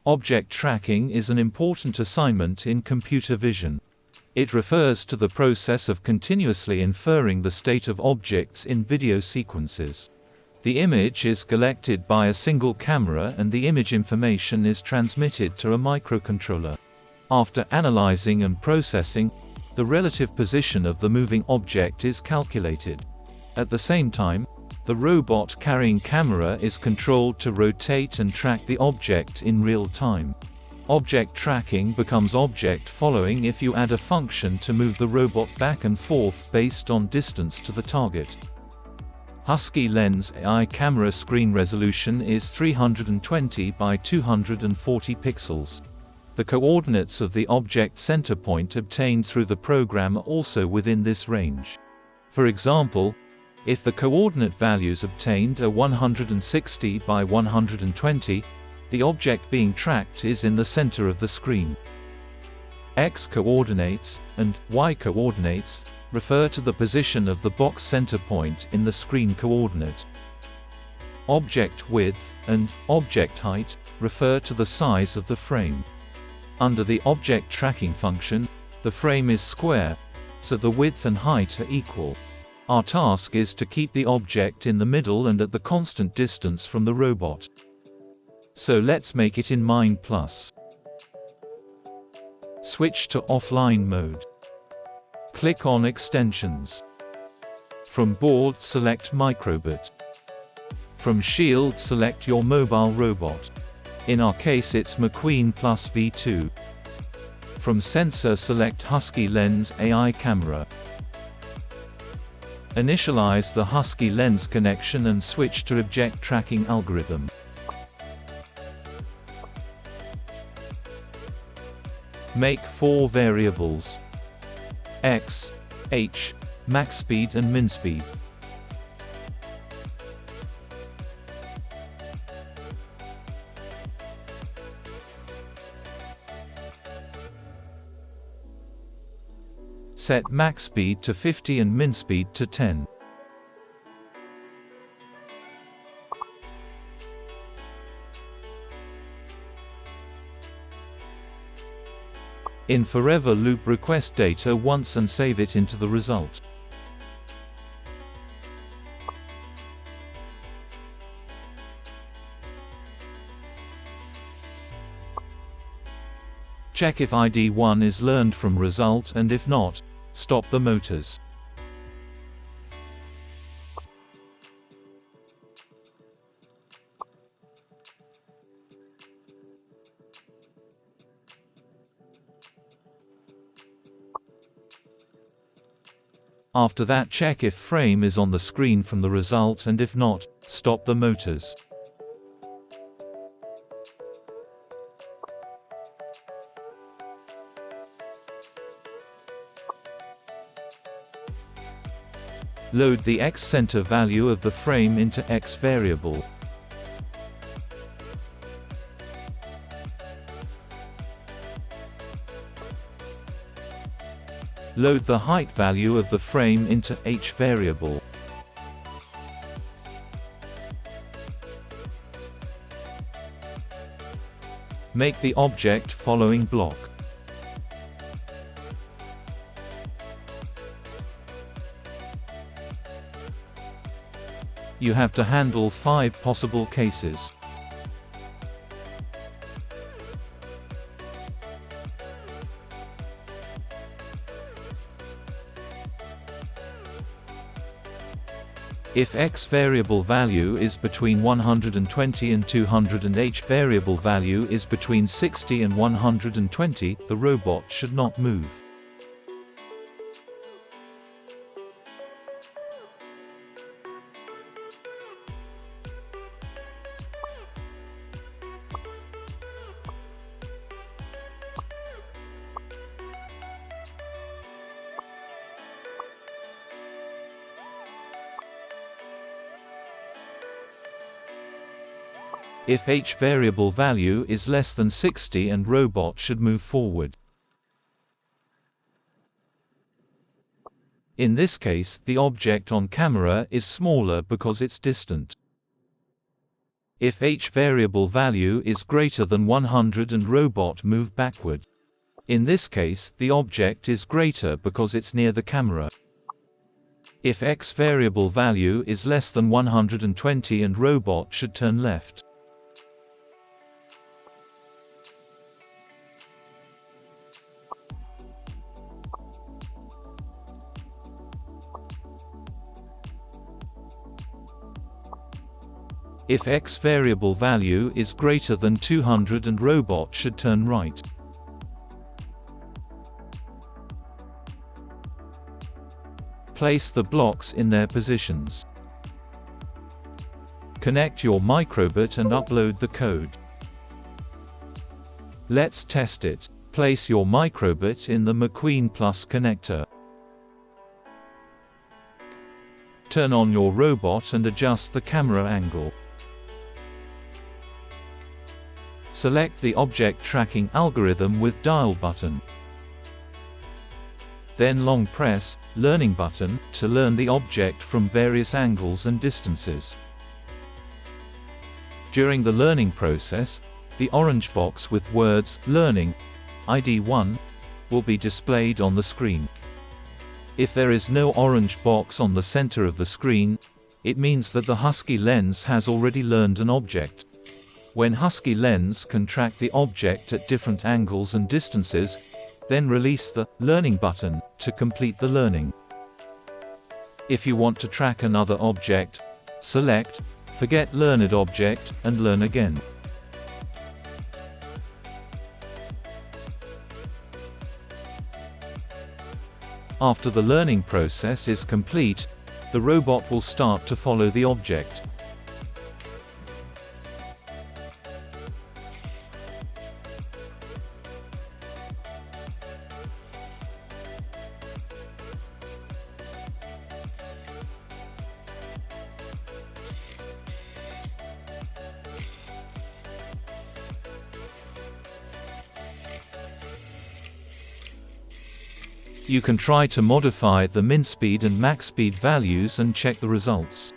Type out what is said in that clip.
Object tracking is an important assignment in computer vision. It refers to the process of continuously inferring the state of objects in video sequences. The image is collected by a single camera and the image information is transmitted to a microcontroller. After analyzing and processing, the relative position of the moving object is calculated. At the same time, the robot carrying camera is controlled to rotate and track the object in real time. Object tracking becomes object following if you add a function to move the robot back and forth based on distance to the target. HuskyLens AI camera screen resolution is 320 by 240 pixels. The coordinates of the object center point obtained through the program are also within this range. For example, if the coordinate values obtained are 160 by 120, the object being tracked is in the center of the screen. X coordinates and Y coordinates refer to the position of the box center point in the screen coordinate. Object width and object height refer to the size of the frame. Under the object tracking function, the frame is square, so the width and height are equal. Our task is to keep the object in the middle and at the constant distance from the robot. So let's make it in Maqueen Plus. Switch to offline mode. Click on Extensions. From Board select Microbit. From Shield select your mobile robot. In our case it's Maqueen Plus V2. From Sensor select HuskyLens AI camera. Initialize the HuskyLens connection and switch to object tracking algorithm. Make 4 variables: x, h, max speed and min speed. Set max speed to 50 and min speed to 10. In forever loop request data once and save it into the result. Check if ID1 is learned from result and if not, stop the motors. After that check if frame is on the screen from the result and if not, stop the motors. Load the X center value of the frame into X variable. Load the height value of the frame into H variable. Make the object following block. You have to handle 5 possible cases. If X variable value is between 120 and 200 and H variable value is between 60 and 120, the robot should not move. If H variable value is less than 60 and robot should move forward. In this case, the object on camera is smaller because it's distant. If H variable value is greater than 100 and robot move backward. In this case, the object is greater because it's near the camera. If X variable value is less than 120 and robot should turn left. If X variable value is greater than 200 and robot should turn right. Place the blocks in their positions. Connect your microbit and upload the code. Let's test it. Place your microbit in the Maqueen Plus connector. Turn on your robot and adjust the camera angle. Select the object tracking algorithm with dial button. Then long press learning button to learn the object from various angles and distances. During the learning process, the orange box with words learning ID 1 will be displayed on the screen. If there is no orange box on the center of the screen, it means that the HuskyLens has already learned an object. When HuskyLens can track the object at different angles and distances, then release the learning button to complete the learning. If you want to track another object, select Forget Learned Object and learn again. After the learning process is complete, the robot will start to follow the object. You can try to modify the min speed and max speed values and check the results.